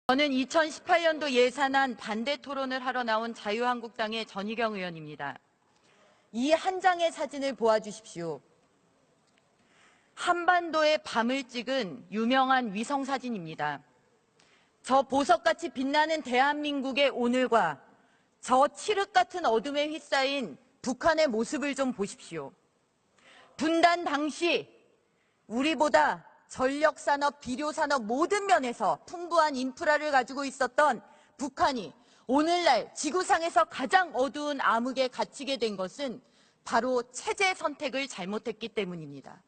저는 2018년도 예산안 반대 토론을 하러 나온 자유한국당의 전희경 의원입니다. 이 한 장의 사진을 보아주십시오. 한반도의 밤을 찍은 유명한 위성사진입니다. 저 보석같이 빛나는 대한민국의 오늘과 저 칠흑 같은 어둠에 휩싸인 북한의 모습을 좀 보십시오. 분단 당시 우리보다 전력산업, 비료산업 모든 면에서 풍부한 인프라를 가지고 있었던 북한이 오늘날 지구상에서 가장 어두운 암흑에 갇히게 된 것은 바로 체제 선택을 잘못했기 때문입니다.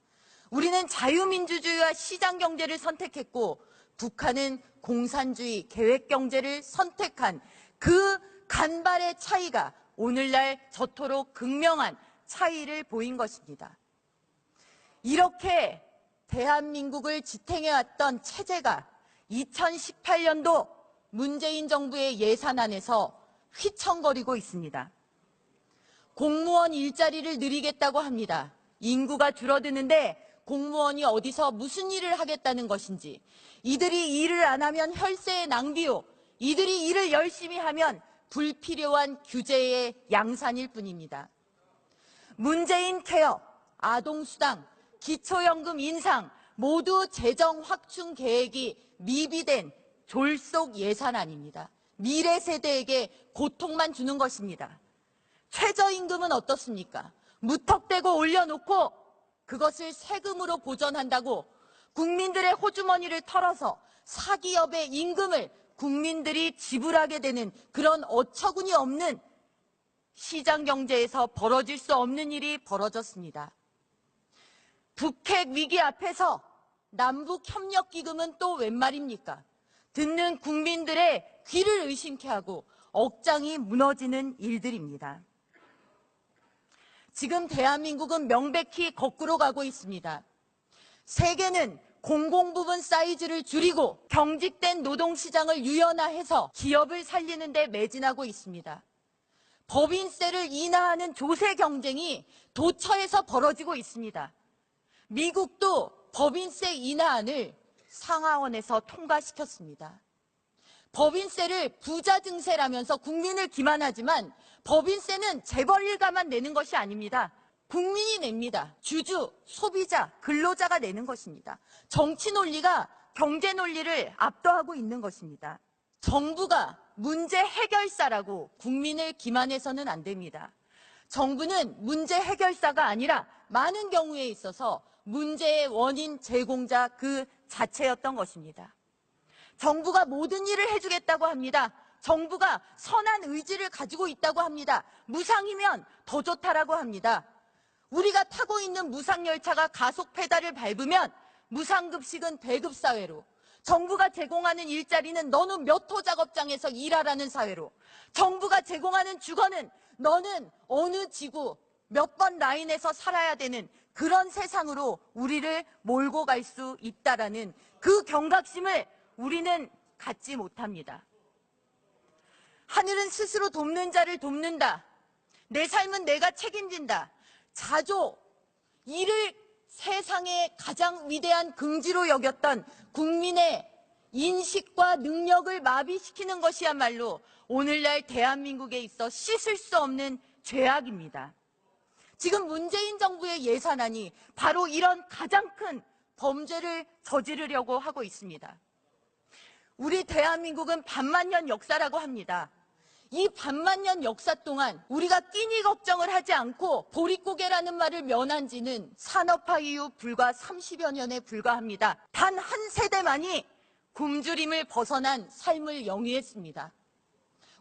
우리는 자유민주주의와 시장경제를 선택했고 북한은 공산주의, 계획경제를 선택한 그 간발의 차이가 오늘날 저토록 극명한 차이를 보인 것입니다. 이렇게 대한민국을 지탱해왔던 체제가 2018년도 문재인 정부의 예산안에서 휘청거리고 있습니다. 공무원 일자리를 늘리겠다고 합니다. 인구가 줄어드는데 공무원이 어디서 무슨 일을 하겠다는 것인지, 이들이 일을 안 하면 혈세의 낭비요, 이들이 일을 열심히 하면 불필요한 규제의 양산일 뿐입니다. 문재인 케어, 아동수당, 기초연금 인상 모두 재정 확충 계획이 미비된 졸속 예산안입니다. 미래 세대에게 고통만 주는 것입니다. 최저임금은 어떻습니까? 무턱대고 올려놓고 그것을 세금으로 보전한다고 국민들의 호주머니를 털어서 사기업의 임금을 국민들이 지불하게 되는 그런 어처구니 없는 시장 경제에서 벌어질 수 없는 일이 벌어졌습니다. 북핵 위기 앞에서 남북협력기금은 또 웬 말입니까? 듣는 국민들의 귀를 의심케 하고 억장이 무너지는 일들입니다. 지금 대한민국은 명백히 거꾸로 가고 있습니다. 세계는 공공부문 사이즈를 줄이고 경직된 노동시장을 유연화해서 기업을 살리는 데 매진하고 있습니다. 법인세를 인하하는 조세 경쟁이 도처에서 벌어지고 있습니다. 미국도 법인세 인하안을 상하원에서 통과시켰습니다. 법인세를 부자 증세라면서 국민을 기만하지만 법인세는 재벌 일가만 내는 것이 아닙니다. 국민이 냅니다. 주주, 소비자, 근로자가 내는 것입니다. 정치 논리가 경제 논리를 압도하고 있는 것입니다. 정부가 문제 해결사라고 국민을 기만해서는 안 됩니다. 정부는 문제 해결사가 아니라 많은 경우에 있어서 문제의 원인 제공자 그 자체였던 것입니다. 정부가 모든 일을 해주겠다고 합니다. 정부가 선한 의지를 가지고 있다고 합니다. 무상이면 더 좋다라고 합니다. 우리가 타고 있는 무상열차가 가속 페달을 밟으면 무상급식은 배급사회로, 정부가 제공하는 일자리는 너는 몇 호 작업장에서 일하라는 사회로, 정부가 제공하는 주거는 너는 어느 지구 몇 번 라인에서 살아야 되는 그런 세상으로 우리를 몰고 갈 수 있다라는 그 경각심을 우리는 갖지 못합니다. 하늘은 스스로 돕는 자를 돕는다. 내 삶은 내가 책임진다. 자조, 이를 세상의 가장 위대한 긍지로 여겼던 국민의 인식과 능력을 마비시키는 것이야말로 오늘날 대한민국에 있어 씻을 수 없는 죄악입니다. 지금 문재인 정부의 예산안이 바로 이런 가장 큰 범죄를 저지르려고 하고 있습니다. 우리 대한민국은 반만년 역사라고 합니다. 이 반만년 역사 동안 우리가 끼니 걱정을 하지 않고 보릿고개라는 말을 면한 지는 산업화 이후 불과 30여 년에 불과합니다. 단 한 세대만이 굶주림을 벗어난 삶을 영위했습니다.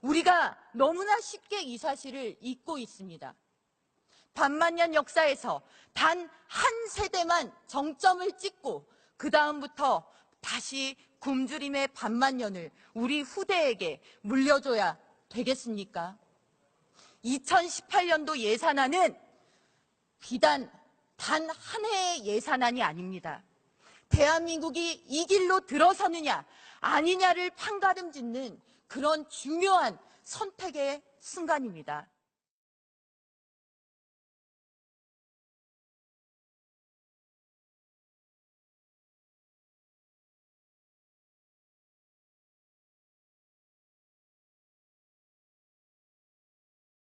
우리가 너무나 쉽게 이 사실을 잊고 있습니다. 반만년 역사에서 단 한 세대만 정점을 찍고 그 다음부터 다시 굶주림의 반만년을 우리 후대에게 물려줘야 되겠습니까? 2018년도 예산안은 비단 단 한 해의 예산안이 아닙니다. 대한민국이 이 길로 들어서느냐 아니냐를 판가름 짓는 그런 중요한 선택의 순간입니다.